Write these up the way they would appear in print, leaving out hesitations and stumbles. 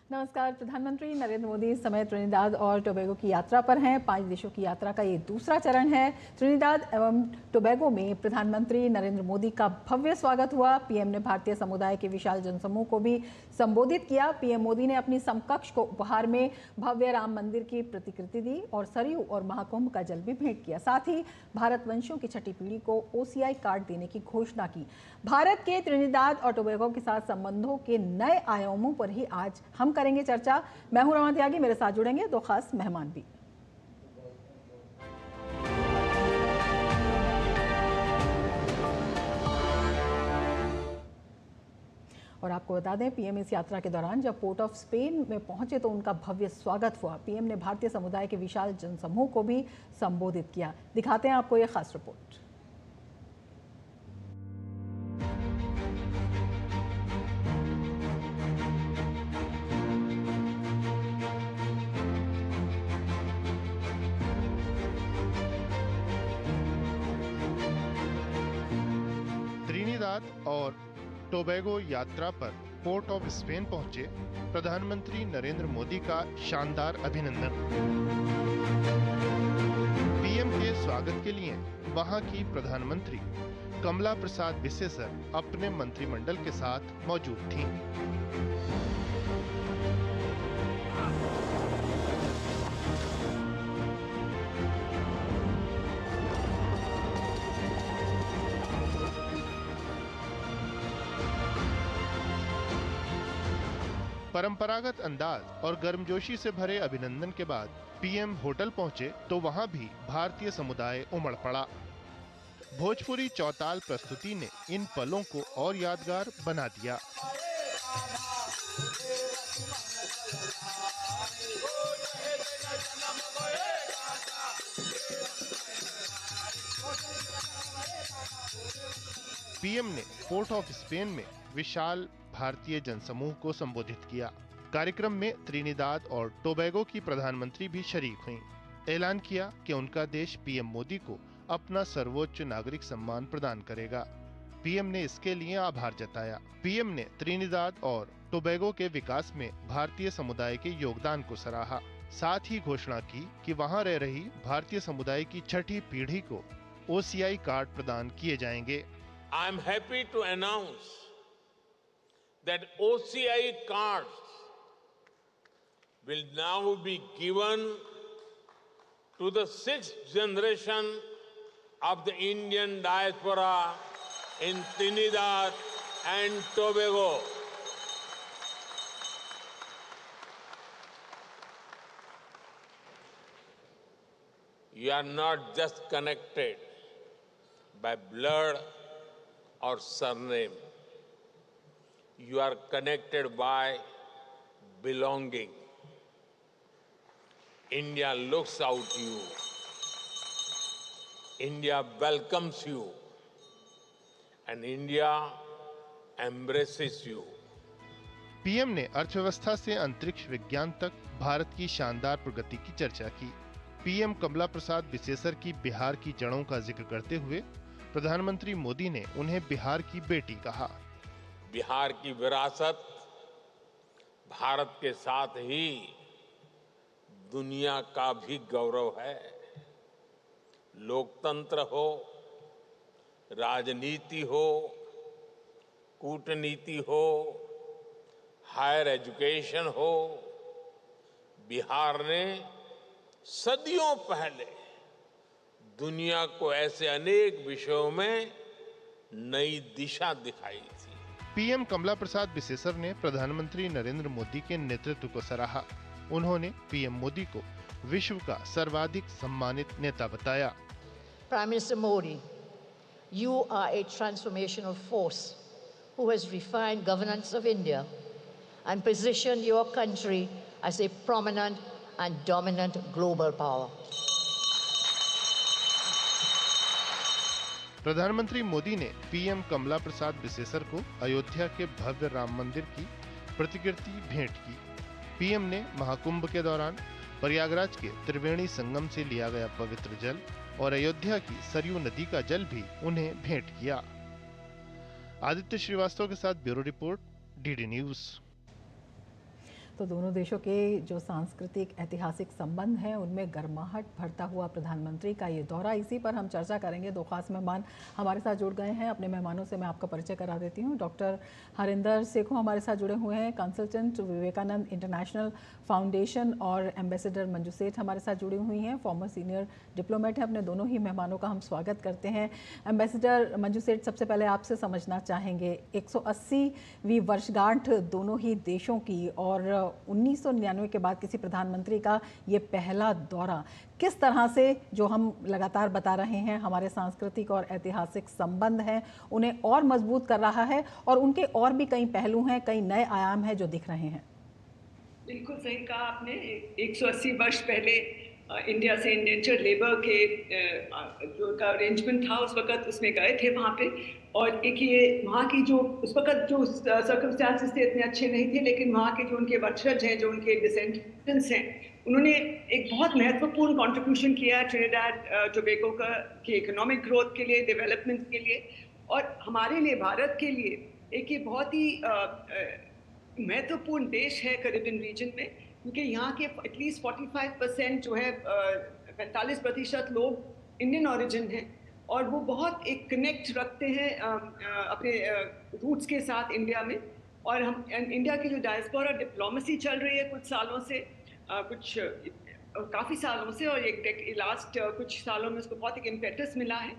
नमस्कार। प्रधानमंत्री नरेंद्र मोदी इस समय त्रिनिदाद और टोबैगो की यात्रा पर हैं। 5 देशों की यात्रा का ये दूसरा चरण है। त्रिनिदाद एवं टोबैगो में प्रधानमंत्री नरेंद्र मोदी का भव्य स्वागत हुआ। पीएम ने भारतीय समुदाय के विशाल जनसमूह को भी संबोधित किया। पीएम मोदी ने अपनी समकक्ष को उपहार में भव्य राम मंदिर की प्रतिकृति दी और सरयू और महाकुंभ का जल भी भेंट किया। साथ ही भारतवंशियों की छठी पीढ़ी को OCI कार्ड देने की घोषणा की। भारत के त्रिनिदाद और टोबैगो के साथ संबंधों के नए आयामों पर ही आज हम करेंगे चर्चा। मैं हूं रमा त्यागी, मेरे साथ जुड़ेंगे 2 खास मेहमान भी। और आपको बता दें, पीएम इस यात्रा के दौरान जब पोर्ट ऑफ स्पेन में पहुंचे तो उनका भव्य स्वागत हुआ। पीएम ने भारतीय समुदाय के विशाल जनसमूह को भी संबोधित किया। दिखाते हैं आपको यह खास रिपोर्ट। त्रिनिदाद और टोबैगो यात्रा पर पोर्ट ऑफ स्पेन पहुंचे प्रधानमंत्री नरेंद्र मोदी का शानदार अभिनंदन। पीएम के स्वागत के लिए वहां की प्रधानमंत्री कमला प्रसाद बिसेसर अपने मंत्रिमंडल के साथ मौजूद थीं। परंपरागत अंदाज और गर्मजोशी से भरे अभिनंदन के बाद पीएम होटल पहुंचे तो वहां भी भारतीय समुदाय उमड़ पड़ा। भोजपुरी चौताल प्रस्तुति ने इन पलों को और यादगार बना दिया। पीएम ने पोर्ट ऑफ स्पेन में विशाल भारतीय जनसमूह को संबोधित किया। कार्यक्रम में त्रिनिदाद और टोबैगो की प्रधानमंत्री भी शरीक हुईं। ऐलान किया कि उनका देश पीएम मोदी को अपना सर्वोच्च नागरिक सम्मान प्रदान करेगा। पीएम ने इसके लिए आभार जताया। पीएम ने त्रिनिदाद और टोबैगो के विकास में भारतीय समुदाय के योगदान को सराहा। साथ ही घोषणा की कि वहां रह रही भारतीय समुदाय की छठी पीढ़ी को OCI कार्ड प्रदान किए जाएंगे। I am happy to announce that OCI cards will now be given to the 6th generation of the Indian diaspora in Trinidad and Tobago. You are not just connected by blood or surname. You are connected by belonging. India looks out you. India welcomes you. And India embraces you. PM ने अर्थव्यवस्था से अंतरिक्ष विज्ञान तक भारत की शानदार प्रगति की चर्चा की। पीएम कमला प्रसाद बिसेसर की बिहार की जड़ों का जिक्र करते हुए प्रधानमंत्री मोदी ने उन्हें बिहार की बेटी कहा। बिहार की विरासत भारत के साथ ही दुनिया का भी गौरव है। लोकतंत्र हो, राजनीति हो, कूटनीति हो, हायर एजुकेशन हो, बिहार ने सदियों पहले दुनिया को ऐसे अनेक विषयों में नई दिशा दिखाई थी। पीएम कमला प्रसाद बिसेसर ने प्रधानमंत्री नरेंद्र मोदी के नेतृत्व को सराहा। उन्होंने पीएम मोदी को विश्व का सर्वाधिक सम्मानित नेता बताया। Prime Minister Modi, you are a transformational force who has refined governance of India and positioned your country as a prominent and dominant global power. प्रधानमंत्री मोदी ने पीएम कमला प्रसाद बिसेसर को अयोध्या के भव्य राम मंदिर की प्रतिकृति भेंट की। पीएम ने महाकुंभ के दौरान प्रयागराज के त्रिवेणी संगम से लिया गया पवित्र जल और अयोध्या की सरयू नदी का जल भी उन्हें भेंट किया। आदित्य श्रीवास्तव के साथ ब्यूरो रिपोर्ट, डीडी न्यूज। तो दोनों देशों के जो सांस्कृतिक ऐतिहासिक संबंध हैं उनमें गर्माहट भरता हुआ प्रधानमंत्री का ये दौरा, इसी पर हम चर्चा करेंगे। दो खास मेहमान हमारे साथ जुड़ गए हैं। अपने मेहमानों से मैं आपका परिचय करा देती हूँ। डॉक्टर हरिंदर सेखो हमारे साथ जुड़े हुए हैं, कंसल्टेंट विवेकानंद इंटरनेशनल फाउंडेशन, और एम्बेसडर मंजू सेठ हमारे साथ जुड़ी हुई हैं, फॉर्मर सीनियर डिप्लोमेट हैं। अपने दोनों ही मेहमानों का हम स्वागत करते हैं। एम्बेसडर मंजू सेठ, सबसे पहले आपसे समझना चाहेंगे 180वीं वर्षगांठ दोनों ही देशों की, और 1999 के बाद किसी प्रधानमंत्री का ये पहला दौरा किस तरह से, जो हम लगातार बता रहे हैं हमारे सांस्कृतिक और ऐतिहासिक संबंध हैं, उन्हें और मजबूत कर रहा है, और उनके और भी कई पहलू हैं, कई नए आयाम हैं जो दिख रहे हैं। बिल्कुल सही कहा आपने। 180 वर्ष पहले इंडिया से इंडेंचर्ड लेबर के जो का अरेंजमेंट था उस वक्त उसमें गए थे वहाँ पे, और एक ये वहाँ की जो उस वक्त जो सर्कमस्टांसेस थे इतने अच्छे नहीं थे, लेकिन वहाँ के जो उनके वंशज हैं, जो उनके डिसेंडेंट्स हैं, उन्होंने एक बहुत महत्वपूर्ण कंट्रीब्यूशन किया ट्रिनिडाड टोबैगो का की इकोनॉमिक ग्रोथ के लिए, डेवलपमेंट के लिए, और हमारे लिए, भारत के लिए एक ये बहुत ही महत्वपूर्ण देश है कैरिबियन रीजन में, क्योंकि यहाँ के एटलीस्ट 45% जो है 45% लोग इंडियन ओरिजिन हैं, और वो बहुत एक कनेक्ट रखते हैं अपने रूट्स के साथ इंडिया में। और हम इंडिया की जो डायस्पोरा डिप्लोमेसी चल रही है कुछ सालों से, काफ़ी सालों से, और एक लास्ट कुछ सालों में उसको बहुत एक इम्पेटस मिला है,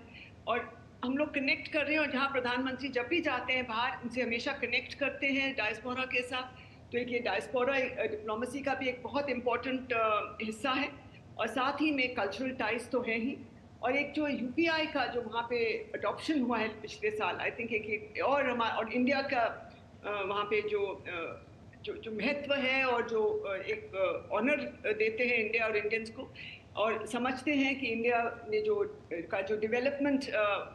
और हम लोग कनेक्ट कर रहे हैं। और जहाँ प्रधानमंत्री जब भी जाते हैं बाहर, उनसे हमेशा कनेक्ट करते हैं डायस्पोरा के साथ। तो एक ये डायस्पोरा डिप्लोमेसी का भी एक बहुत इम्पोर्टेंट हिस्सा है, और साथ ही में कल्चरल टाइज तो है ही। और एक जो यूपीआई का जो वहाँ पे अडॉप्शन हुआ है पिछले साल, आई थिंक एक और इंडिया का वहाँ पे जो महत्व है, और जो एक ऑनर देते हैं इंडिया और इंडियंस को, और समझते हैं कि इंडिया ने जो डेवलपमेंट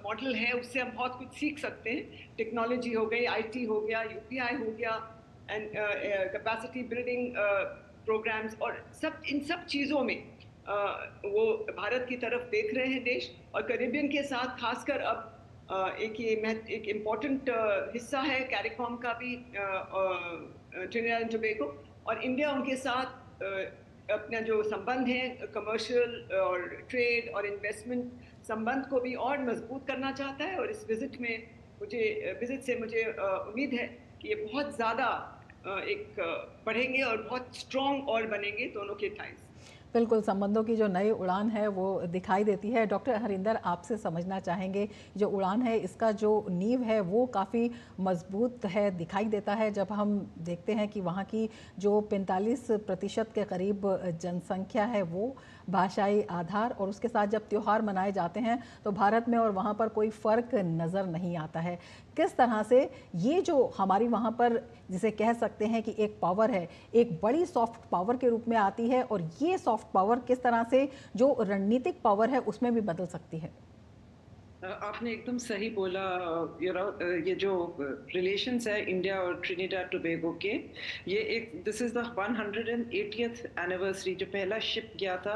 मॉडल है उससे हम बहुत कुछ सीख सकते हैं। टेक्नोलॉजी हो गई, आईटी हो गया, यूपीआई हो गया, एंड कैपेसिटी बिल्डिंग प्रोग्राम्स, और इन सब चीज़ों में वो भारत की तरफ देख रहे हैं देश। और कैरिबियन के साथ खासकर अब एक इम्पॉर्टेंट हिस्सा है कैरिकॉम का भी, ट्रिनिडाड एंड टोबैगो, और इंडिया उनके साथ अपना जो संबंध है कमर्शियल और ट्रेड और इन्वेस्टमेंट संबंध को भी और मजबूत करना चाहता है। और इस विजिट से मुझे उम्मीद है कि ये बहुत ज़्यादा बढ़ेंगे और बहुत स्ट्रॉन्ग और बनेंगे दोनों के टाइम्स। बिल्कुल, संबंधों की जो नई उड़ान है वो दिखाई देती है। डॉक्टर हरिंदर, आपसे समझना चाहेंगे, जो उड़ान है इसका जो नींव है वो काफ़ी मजबूत है, दिखाई देता है जब हम देखते हैं कि वहाँ की जो 45% के करीब जनसंख्या है वो भाषाई आधार, और उसके साथ जब त्यौहार मनाए जाते हैं तो भारत में और वहाँ पर कोई फ़र्क नज़र नहीं आता है। किस तरह से ये जो हमारी वहाँ पर जिसे कह सकते हैं कि एक पावर है, एक बड़ी सॉफ्ट पावर के रूप में आती है, और ये सॉफ्ट पावर किस तरह से जो रणनीतिक पावर है उसमें भी बदल सकती है? आपने एकदम सही बोला। ये जो रिलेशंस है इंडिया और ट्रिनिडाड टोबैगो के, ये this is the 180th anniversary. जो पहला शिप गया था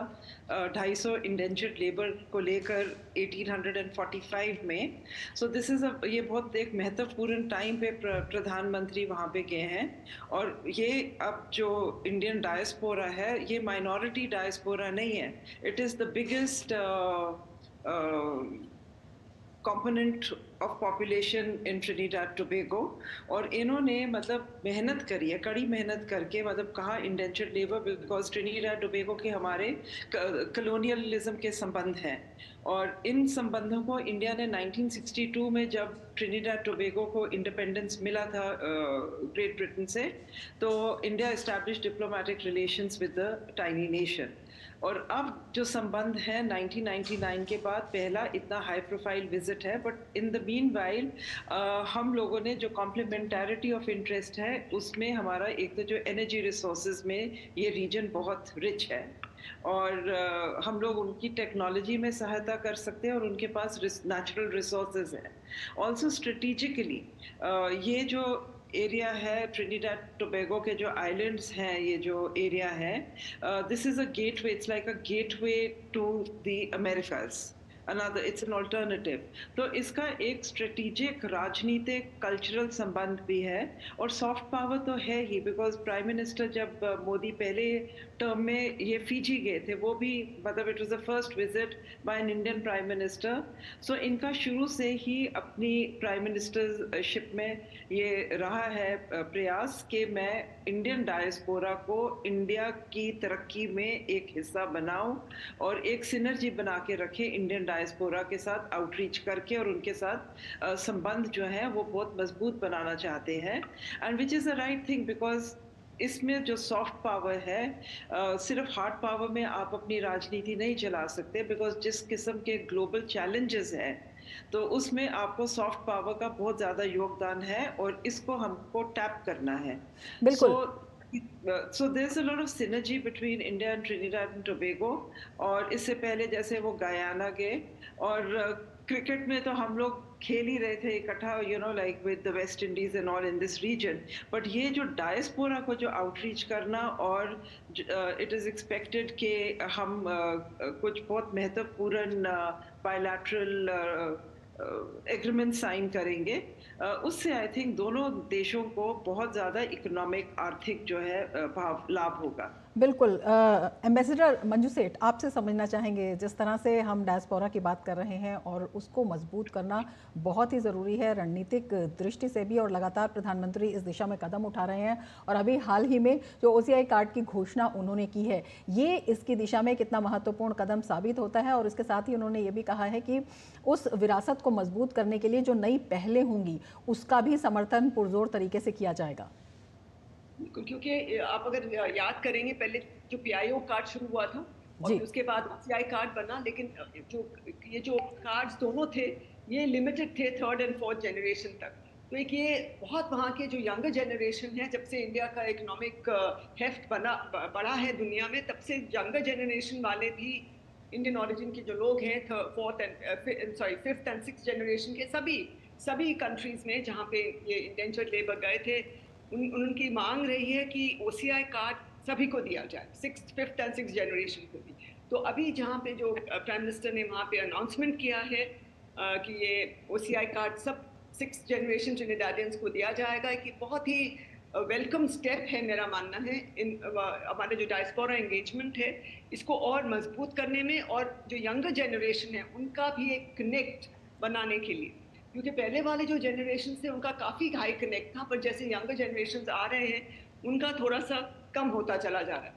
250 इंडेंचर्ड लेबर को लेकर 1845 में। सो दिस इज़ ये बहुत एक महत्वपूर्ण टाइम पे प्रधानमंत्री वहाँ पे गए हैं। और ये अब जो इंडियन डायस्पोरा है, ये माइनॉरिटी डायस्पोरा नहीं है, it is the biggest component of population in Trinidad Tobago. और इन्होंने मतलब मेहनत करी है, कड़ी मेहनत करके, मतलब कहा indentured labour, because Trinidad Tobago के हमारे कॉलोनियलिज्म के संबंध हैं। और इन संबंधों को इंडिया ने 1962 में जब ट्रिनिडाड टोबैगो को इंडिपेंडेंस मिला था ग्रेट ब्रिटेन से, तो India establish diplomatic relations with the tiny nation. और अब जो संबंध है 1999 के बाद पहला इतना हाई प्रोफाइल विजिट है, but in the mean while हम लोगों ने जो कॉम्प्लीमेंटरिटी ऑफ इंटरेस्ट है उसमें हमारा एक तो जो एनर्जी रिसोर्सेज में ये रीजन बहुत रिच है, और हम लोग उनकी टेक्नोलॉजी में सहायता कर सकते हैं, और उनके पास नेचुरल रिसोर्सेज हैं। ऑल्सो स्ट्रेटिजिकली ये जो एरिया है ट्रिनिडाड टोबैगो के जो आइलैंड्स हैं, ये जो एरिया है, this is a gateway, it's like a gateway to the Americas. Another, it's an alternative. तो इसका एक स्ट्रेटेजिक, राजनीतिक, कल्चरल संबंध भी है और सॉफ्ट पावर तो है ही, बिकॉज प्राइम मिनिस्टर जब मोदी पहले टर्म में ये फिजी गए थे, वो भी मतलब it was the first visit by an Indian prime minister. So इनका शुरू से ही अपनी प्राइम मिनिस्टरशिप में ये रहा है प्रयास कि मैं इंडियन डायस्पोरा को इंडिया की तरक्की में एक हिस्सा बनाऊं और एक सिनर्जी बना के रखे इंडियन डायस्पोरा के साथ, आउटरीच करके, और उनके साथ संबंध जो है वो बहुत मजबूत बनाना चाहते हैं। And which is the right thing, because इसमें जो सॉफ्ट पावर है, सिर्फ हार्ड पावर में आप अपनी राजनीति नहीं चला सकते, बिकॉज जिस किस्म के ग्लोबल चैलेंजेस हैं तो उसमें आपको सॉफ्ट पावर का बहुत ज़्यादा योगदान है और इसको हमको टैप करना है। बिल्कुल। So there's a lot of synergy between India and Trinidad and Tobago, और इससे पहले जैसे वो गयाना गए, और क्रिकेट में तो हम लोग खेल ही रहे थे इकट्ठा, you know, like with the West Indies and all in this region. But ये जो डायस्पोरा को जो आउटरीच करना, और इट इज़ एक्सपेक्टेड कि हम कुछ बहुत महत्वपूर्ण बायलैटरल एग्रीमेंट साइन करेंगे, उससे आई थिंक दोनों देशों को बहुत ज़्यादा इकोनॉमिक, आर्थिक जो है लाभ होगा। बिल्कुल। एम्बेसडर मंजू सेठ, आपसे समझना चाहेंगे, जिस तरह से हम डायस्पोरा की बात कर रहे हैं और उसको मजबूत करना बहुत ही ज़रूरी है रणनीतिक दृष्टि से भी, और लगातार प्रधानमंत्री इस दिशा में कदम उठा रहे हैं, और अभी हाल ही में जो OCI कार्ड की घोषणा उन्होंने की है, ये इसकी दिशा में कितना महत्वपूर्ण कदम साबित होता है। और इसके साथ ही उन्होंने ये भी कहा है कि उस विरासत को मजबूत करने के लिए जो नई पहलें होंगी उसका भी समर्थन पुरजोर तरीके से किया जाएगा। क्योंकि आप अगर याद करेंगे, पहले जो PIO कार्ड शुरू हुआ था और उसके बाद OCI कार्ड बना, लेकिन जो कार्ड्स दोनों थे ये लिमिटेड थे 3rd and 4th जनरेशन तक। तो एक ये बहुत वहाँ के जो यंगर जनरेशन है, जब से इंडिया का इकोनॉमिक हेफ्ट बढ़ा है दुनिया में, तब से यंगर जनरेशन वाले भी इंडियन ओरिजिन के जो लोग हैं 5th and 6th जनरेशन के सभी कंट्रीज में जहाँ पे ये इंडेंचर्ड लेबर गए थे, उनकी मांग रही है कि OCI कार्ड सभी को दिया जाए, 5th and 6th जनरेशन को भी। तो अभी जहाँ पे जो प्राइम मिनिस्टर ने वहाँ पे अनाउंसमेंट किया है कि ये OCI कार्ड सब 6th जनरेशन ट्रिनिडाडियंस को दिया जाएगा, कि बहुत ही वेलकम स्टेप है मेरा मानना है इन हमारे जो डायस्पोरा एंगेजमेंट है इसको और मजबूत करने में, और जो यंगर जनरेशन है उनका भी एक कनेक्ट बनाने के लिए। क्योंकि पहले वाले जो जनरेशन से उनका काफ़ी हाई कनेक्ट था, पर जैसे यंगर जनरेशन आ रहे हैं उनका थोड़ा सा कम होता चला जा रहा है,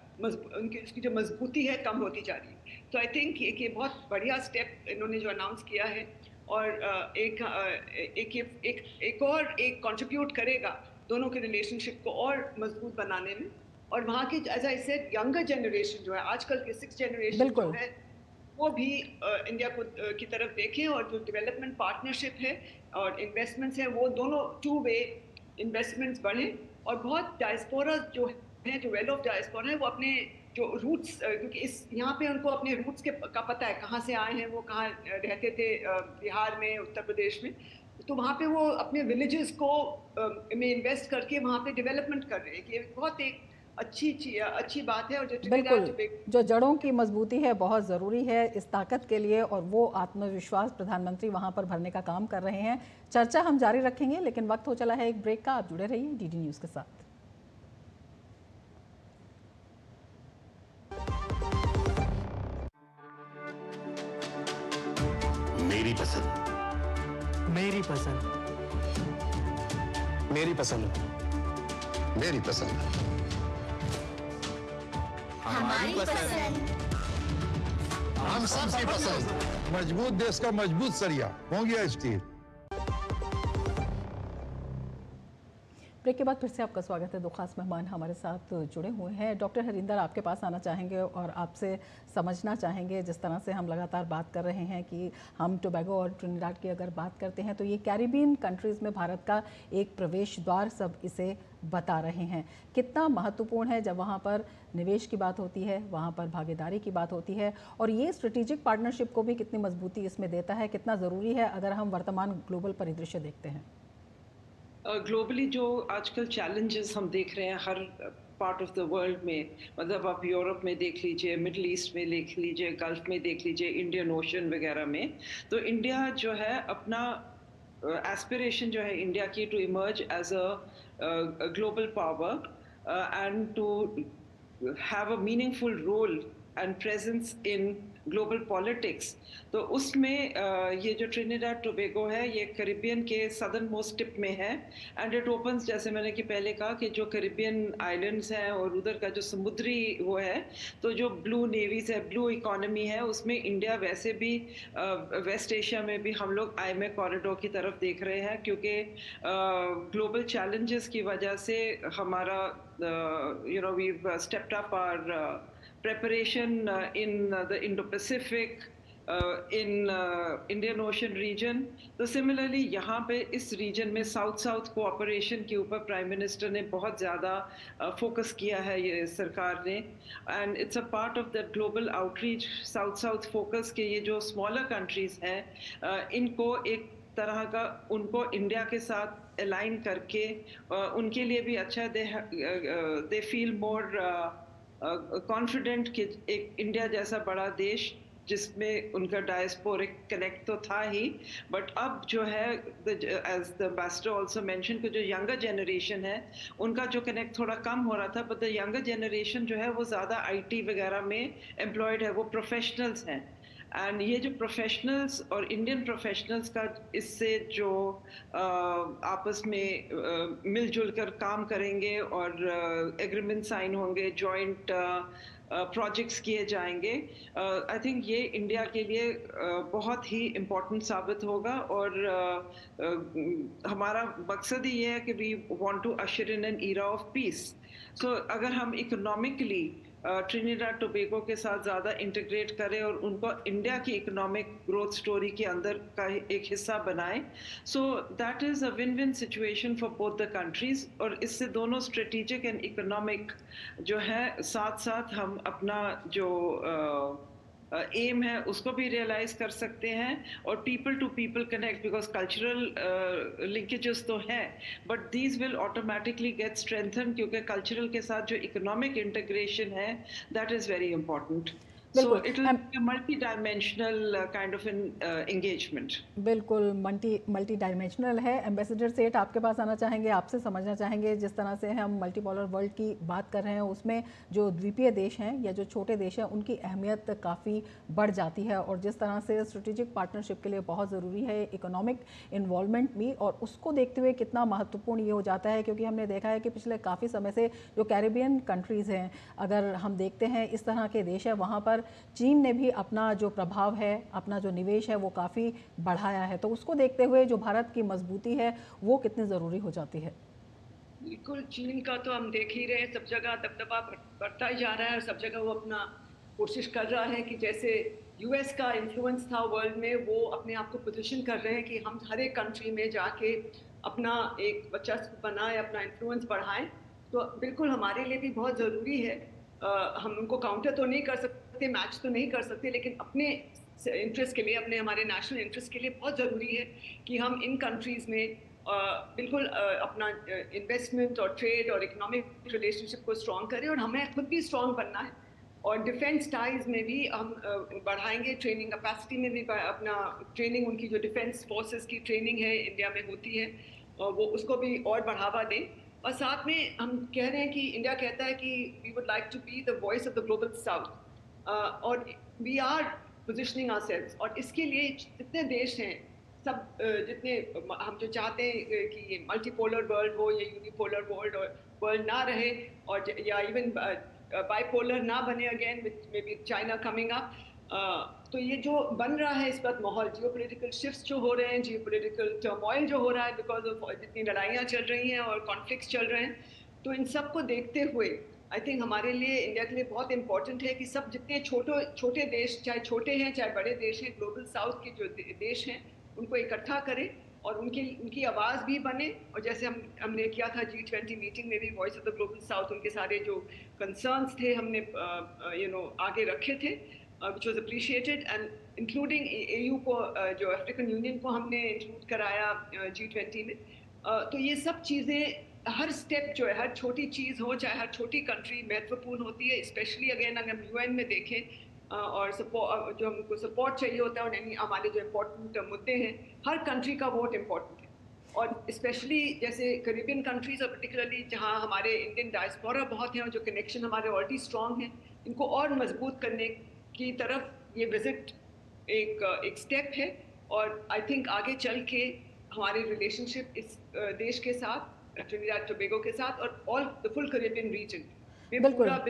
उनकी उसकी जो मजबूती है कम होती जा रही है। तो आई थिंक ये बहुत बढ़िया स्टेप इन्होंने जो अनाउंस किया है, और एक और कंट्रीब्यूट करेगा दोनों के रिलेशनशिप को और मजबूत बनाने में। और वहाँ की as I said younger generation जो है, आजकल के 6th जनरेशन जो है, वो भी इंडिया को की तरफ देखें, और जो डेवलपमेंट पार्टनरशिप है और इन्वेस्टमेंट्स हैं वो दोनों 2-वे इन्वेस्टमेंट्स बढ़े, और बहुत डायस्पोरा जो है, जो वेल ऑफ डायस्पोरा है, वो अपने जो रूट्स, क्योंकि इस यहाँ पे उनको अपने रूट्स का पता है, कहाँ से आए हैं, वो कहाँ रहते थे, बिहार में, उत्तर प्रदेश में, तो वहाँ पे वो अपने विलेजेस को में इन्वेस्ट करके वहाँ पे डेवलपमेंट कर रहे हैं, कि ये बहुत एक अच्छी बात है। और बिल्कुल, जो जड़ों की मजबूती है बहुत ज़रूरी है इस ताकत के लिए, और वो आत्मविश्वास प्रधानमंत्री वहाँ पर भरने का काम कर रहे हैं। चर्चा हम जारी रखेंगे, लेकिन वक्त हो चला है एक ब्रेक का। आप जुड़े रहिए DD न्यूज़ के साथ। मेरी पसंद, मेरी पसंद, मेरी पसंद, मेरी पसंद, हमारी पसंद, हम सबकी पसंद। मजबूत देश का मजबूत सरिया होंगे स्टील। ब्रेक के बाद फिर से आपका स्वागत है। दो खास मेहमान हमारे साथ जुड़े हुए हैं। डॉक्टर हरिंदर, आपके पास आना चाहेंगे और आपसे समझना चाहेंगे, जिस तरह से हम लगातार बात कर रहे हैं कि हम टोबैगो और ट्रिनिडाड की अगर बात करते हैं तो ये कैरिबियन कंट्रीज़ में भारत का एक प्रवेश द्वार सब इसे बता रहे हैं। कितना महत्वपूर्ण है जब वहाँ पर निवेश की बात होती है, वहाँ पर भागीदारी की बात होती है, और ये स्ट्रेटेजिक पार्टनरशिप को भी कितनी मजबूती इसमें देता है, कितना ज़रूरी है अगर हम वर्तमान ग्लोबल परिदृश्य देखते हैं। ग्लोबली जो आजकल चैलेंजेस हम देख रहे हैं, हर पार्ट ऑफ द वर्ल्ड में, मतलब आप यूरोप में देख लीजिए, मिडल ईस्ट में देख लीजिए, गल्फ में देख लीजिए, इंडियन ओशन वगैरह में, तो इंडिया जो है अपना एस्पिरेशन जो है इंडिया की to emerge as a global power and to have a meaningful role and presence in global politics. तो उसमें ये जो ट्रिनिडाड टोबैगो है ये कैरिबियन के सदर्न मोस्ट टिप में है एंड इट ओपन्स, जैसे मैंने कि पहले कहा कि जो कैरिबियन आइलैंड्स हैं और उधर का जो समुद्री वो है, तो जो ब्लू नेवीज है, ब्लू इकोनॉमी है, उसमें इंडिया वैसे भी वेस्ट एशिया में भी हम लोग आईएमए कॉरिडोर की तरफ देख रहे हैं, क्योंकि ग्लोबल चैलेंजेस की वजह से हमारा we've stepped up our preparation in the Indo-Pacific, in Indian Ocean region. तो similarly यहाँ पे इस region में साउथ कोऑपरेशन के ऊपर प्राइम मिनिस्टर ने बहुत ज़्यादा फोकस किया है ये सरकार ने, and it's a part of the global outreach south focus के ये जो स्मॉलर कंट्रीज हैं इनको एक तरह का उनको इंडिया के साथ अलाइन करके उनके लिए भी अच्छा, दे फील मोर कॉन्फिडेंट कि एक इंडिया जैसा बड़ा देश जिसमें उनका डायस्पोरिक कनेक्ट तो था ही, बट अब जो है as the ambassador also mention कि जो यंगर जनरेशन है उनका जो कनेक्ट थोड़ा कम हो रहा था, बट द यंगर जनरेशन जो है वो ज़्यादा आईटी वगैरह में एम्प्लॉयड है, वो प्रोफेशनल्स हैं, एंड ये जो प्रोफेशनल्स और इंडियन प्रोफेशनल्स का इससे जो आपस में मिलजुल कर काम करेंगे और एग्रीमेंट साइन होंगे, जॉइंट प्रोजेक्ट्स किए जाएंगे, आई थिंक ये इंडिया के लिए बहुत ही इम्पोर्टेंट साबित होगा, और हमारा मकसद ही ये है कि we want to usher in an era of peace. So अगर हम इकोनॉमिकली ट्रिनिडाड टोबैगो के साथ ज़्यादा इंटीग्रेट करें और उनको इंडिया की इकोनॉमिक ग्रोथ स्टोरी के अंदर का एक हिस्सा बनाएं, so that is a win win situation for both the countries, और इससे दोनों स्ट्रेटेजिक एंड इकोनॉमिक जो है साथ साथ हम अपना जो एम है उसको भी रियलाइज कर सकते हैं, और people to people connect, because cultural linkages तो हैं, but these will automatically get strengthen, क्योंकि कल्चरल के साथ जो इकोनॉमिक इंटीग्रेशन है that is very important. So it will be a multi-dimensional kind of an engagement. बिल्कुल मल्टी डायमेंशनल है. Ambassador सेठ आपके पास आना चाहेंगे, आपसे समझना चाहेंगे जिस तरह से हम मल्टीपोलर वर्ल्ड की बात कर रहे हैं उसमें जो द्वीपीय देश हैं या जो छोटे देश हैं उनकी अहमियत काफ़ी बढ़ जाती है, और जिस तरह से स्ट्रेटेजिक पार्टनरशिप के लिए बहुत ज़रूरी है इकोनॉमिक इन्वॉल्वमेंट भी, और उसको देखते हुए कितना महत्वपूर्ण ये हो जाता है, क्योंकि हमने देखा है कि पिछले काफ़ी समय से जो कैरिबियन कंट्रीज़ हैं, अगर हम देखते हैं इस तरह के देश है, वहाँ पर चीन ने भी अपना जो प्रभाव है, अपना जो निवेश है वो काफ़ी बढ़ाया है, तो उसको देखते हुए जो भारत की मजबूती है वो कितनी ज़रूरी हो जाती है. बिल्कुल, चीन का तो हम देख ही रहे हैं, सब जगह दबदबा बढ़ता ही जा रहा है, और सब जगह वो अपना कोशिश कर रहा है कि जैसे यूएस का इन्फ्लुएंस था वर्ल्ड में, वो अपने आप को पोजीशन कर रहे हैं कि हम हर एक कंट्री में जाके अपना एक वर्चस्व बनाएं, अपना इन्फ्लुएंस बढ़ाएं. तो बिल्कुल हमारे लिए भी बहुत ज़रूरी है. हम उनको काउंटर तो नहीं कर सकते, मैच तो नहीं कर सकते, लेकिन अपने इंटरेस्ट के लिए, अपने हमारे नेशनल इंटरेस्ट के लिए बहुत ज़रूरी है कि हम इन कंट्रीज़ में बिल्कुल अपना इन्वेस्टमेंट और ट्रेड और इकोनॉमिक रिलेशनशिप को स्ट्रॉन्ग करें, और हमें खुद भी स्ट्रॉन्ग बनना है, और डिफेंस टाइज में भी हम बढ़ाएंगे, ट्रेनिंग कैपेसिटी में भी अपना ट्रेनिंग, उनकी जो डिफेंस फोर्सेस की ट्रेनिंग है इंडिया में होती है, वो उसको भी और बढ़ावा दें. और साथ में हम कह रहे हैं कि इंडिया कहता है कि we would like to be the voice of the Global South, और वी आर पोजिशनिंग आवरसेल्व्स, और इसके लिए जितने देश हैं, सब जितने हम जो चाहते हैं कि ये मल्टीपोलर वर्ल्ड हो या यूनिपोलर वर्ल्ड ना रहे, और या इवन बाइपोलर ना बने again with may be China coming up, तो ये जो बन रहा है इस वक्त माहौल, जियोपॉलिटिकल शिफ्ट्स जो हो रहे हैं, जियोपॉलिटिकल टर्मोइल जो हो रहा है बिकॉज ऑफ जितनी लड़ाइयाँ चल रही हैं और कॉन्फ्लिक्ट्स चल रहे हैं, तो इन सब को देखते हुए आई थिंक हमारे लिए, इंडिया के लिए बहुत इंपॉर्टेंट है कि सब जितने छोटे देश, चाहे छोटे हैं चाहे बड़े देश हैं, ग्लोबल साउथ के जो देश हैं उनको इकट्ठा करें और उनकी आवाज़ भी बने. और जैसे हमने किया था G20 मीटिंग में भी voice of the Global south, उनके सारे जो कंसर्न्स थे हमने आगे रखे थे, which was appreciated, and including AU को, जो अफ्रीकन यूनियन को हमने इंक्लूड कराया G20 में. तो ये सब चीज़ें हर स्टेप जो है, हर छोटी चीज़ हो चाहे हर छोटी कंट्री महत्वपूर्ण होती है, स्पेशली अगेन अगर हम यूएन में देखें और सपोर्ट जो हमको सपोर्ट चाहिए होता है और यानी हमारे जो इम्पोर्टेंट मुद्दे हैं, हर कंट्री का वोट इम्पोर्टेंट है। और स्पेशली जैसे कैरिबियन कंट्रीज और पर्टिकुलरली जहाँ हमारे इंडियन डायस्पोरा बहुत हैं और जो कनेक्शन हमारे ऑलरेडी स्ट्रॉन्ग हैं, इनको और मजबूत करने की तरफ ये विजिट एक स्टेप है। और आई थिंक आगे चल के हमारे रिलेशनशिप इस देश के साथ, ट्रिनिडाड टोबैगो के साथ और all the full Caribbean region में पूरा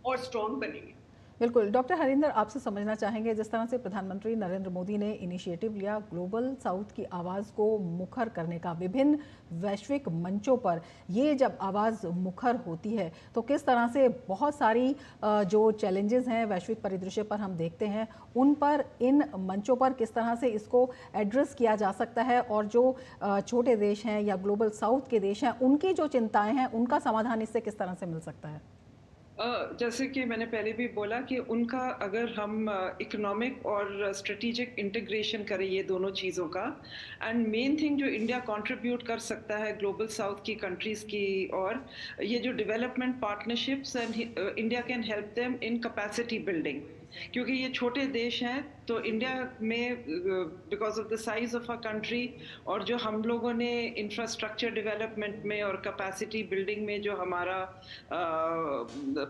और स्ट्रॉन्ग बनेंगे। बिल्कुल। डॉक्टर हरिंदर, आपसे समझना चाहेंगे, जिस तरह से प्रधानमंत्री नरेंद्र मोदी ने इनिशिएटिव लिया ग्लोबल साउथ की आवाज़ को मुखर करने का, विभिन्न वैश्विक मंचों पर ये जब आवाज़ मुखर होती है तो किस तरह से बहुत सारी जो चैलेंजेस हैं वैश्विक परिदृश्य पर हम देखते हैं, उन पर इन मंचों पर किस तरह से इसको एड्रेस किया जा सकता है और जो छोटे देश हैं या ग्लोबल साउथ के देश हैं उनकी जो चिंताएँ हैं उनका समाधान इससे किस तरह से मिल सकता है? जैसे कि मैंने पहले भी बोला कि उनका अगर हम इकोनॉमिक और स्ट्रेटेजिक इंटीग्रेशन करें ये दोनों चीज़ों का, एंड मेन थिंग जो इंडिया कंट्रीब्यूट कर सकता है ग्लोबल साउथ की कंट्रीज़ की, और ये जो development partnerships, and India can help them in capacity building, क्योंकि ये छोटे देश हैं तो इंडिया में because of the size of a country और जो हम लोगों ने इंफ्रास्ट्रक्चर डेवलपमेंट में और कैपेसिटी बिल्डिंग में जो हमारा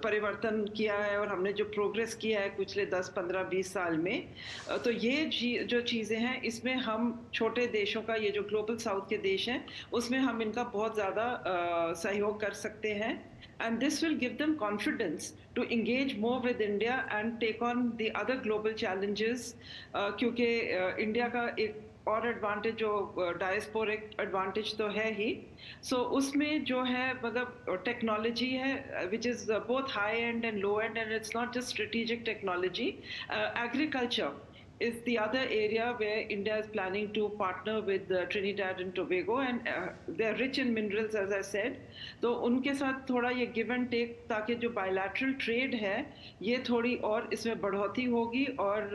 परिवर्तन किया है और हमने जो प्रोग्रेस किया है पिछले 10, 15, 20 साल में, तो ये जो चीज़ें हैं इसमें हम छोटे देशों का, ये जो ग्लोबल साउथ के देश हैं उसमें हम इनका बहुत ज़्यादा सहयोग कर सकते हैं। And this will give them confidence to engage more with India and take on the other global challenges, क्योंकि इंडिया का एक और एडवांटेज जो डायस्पोरिक एडवांटेज तो है ही, सो उसमें जो है मतलब टेक्नोलॉजी है which is both high and and low and, and it's not just strategic technology. Agriculture is the other area where India is planning to partner with Trinidad and Tobago, and they're rich in minerals as I said, तो उनके साथ थोड़ा ये give and take, ताकि जो bilateral trade है ये थोड़ी और इसमें बढ़ोतरी होगी और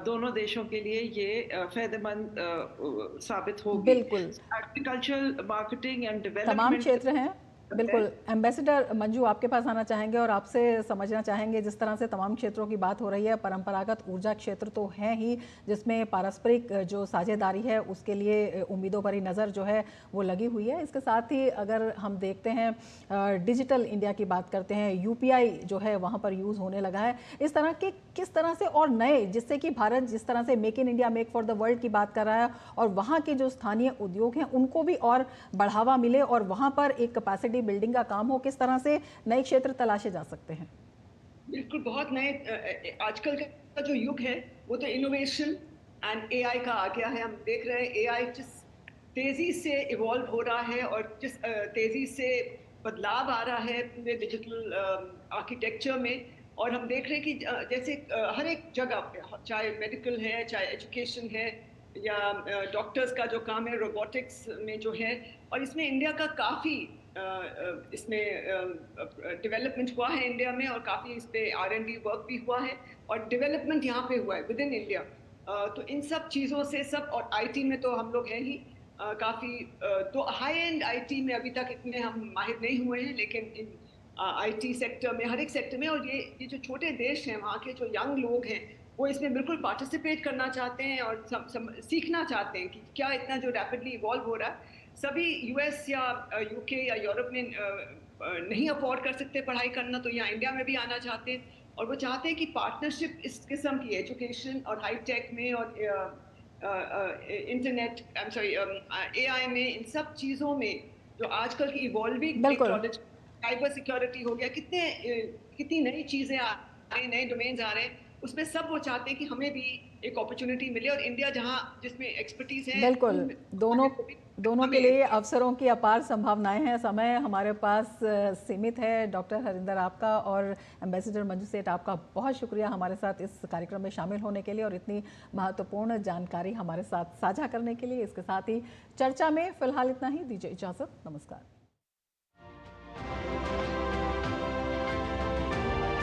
दोनों देशों के लिए ये फायदेमंद साबित होगी। बिल्कुल। एग्रीकल्चर, मार्केटिंग एंड डेवलपमेंट तमाम क्षेत्र हैं। बिल्कुल। एम्बेसडर मंजू, आपके पास आना चाहेंगे और आपसे समझना चाहेंगे, जिस तरह से तमाम क्षेत्रों की बात हो रही है, परंपरागत ऊर्जा क्षेत्र तो है ही जिसमें पारस्परिक जो साझेदारी है उसके लिए उम्मीदों भरी नज़र जो है वो लगी हुई है। इसके साथ ही अगर हम देखते हैं डिजिटल इंडिया की बात करते हैं, यूपीआई जो है वहाँ पर यूज़ होने लगा है, इस तरह के किस तरह से और नए, जिससे कि भारत जिस तरह से make in India make for the world की बात कर रहा है और वहाँ के जो स्थानीय उद्योग हैं उनको भी और बढ़ावा मिले और वहाँ पर एक कैपेसिटी बिल्डिंग का काम हो, किस तरह से नए क्षेत्र तलाशे जा सकते हैं? बिल्कुल, बहुत नए आजकल का जो युग है वो तो इनोवेशन एंड एआई का आ गया है। हम देख रहे हैं एआई जिस तेजी से इवॉल्व हो रहा है और जिस तेजी से बदलाव आ रहा है पूरे डिजिटल आर्किटेक्चर में, और हम देख रहे हैं कि जैसे हर एक जगह, चाहे मेडिकल है, चाहे एजुकेशन है, या डॉक्टर्स का जो काम है रोबोटिक्स में जो है, और इसमें इंडिया का काफ़ी इसमें डेवलपमेंट हुआ है इंडिया में, और काफ़ी इस पे R&D वर्क भी हुआ है और डेवलपमेंट यहाँ पे हुआ है विद इन इंडिया। तो इन सब चीज़ों से सब, और आईटी में तो हम लोग हैं ही काफ़ी, तो हाई एंड आईटी में अभी तक इतने हम माहिर नहीं हुए हैं, लेकिन इन आईटी सेक्टर में, हर एक सेक्टर में, और ये जो छोटे देश हैं वहाँ के जो यंग लोग हैं वो इसमें बिल्कुल पार्टिसिपेट करना चाहते हैं और सीखना चाहते हैं कि क्या इतना जो रैपिडली इवॉल्व हो रहा है। सभी यूएस या यूके या यूरोप में नहीं अफोर्ड कर सकते पढ़ाई करना, तो यहाँ इंडिया में भी आना चाहते हैं, और वो चाहते हैं कि पार्टनरशिप इस किस्म की एजुकेशन और हाई टेक में और इंटरनेट, एआई में, इन सब चीज़ों में जो आजकल की इवॉल्विंग टेक्नोलॉजी, साइबर सिक्योरिटी हो गया, कितनी नई चीज़ें आ रही हैं, नए डोमेन्स आ रहे हैं, उसमें सब वो चाहते हैं कि हमें भी एक अपॉर्चुनिटी मिले, और इंडिया जहां जिसमें एक्सपर्टीज है, बिल्कुल, दोनों के लिए अवसरों की अपार संभावनाएं हैं। समय हमारे पास सीमित है। डॉक्टर हरिंदर आपका और एम्बेसडर मंजू सेठ आपका बहुत शुक्रिया हमारे साथ इस कार्यक्रम में शामिल होने के लिए और इतनी महत्वपूर्ण जानकारी हमारे साथ साझा करने के लिए। इसके साथ ही चर्चा में फिलहाल इतना ही। दीजिए इजाज़त, नमस्कार।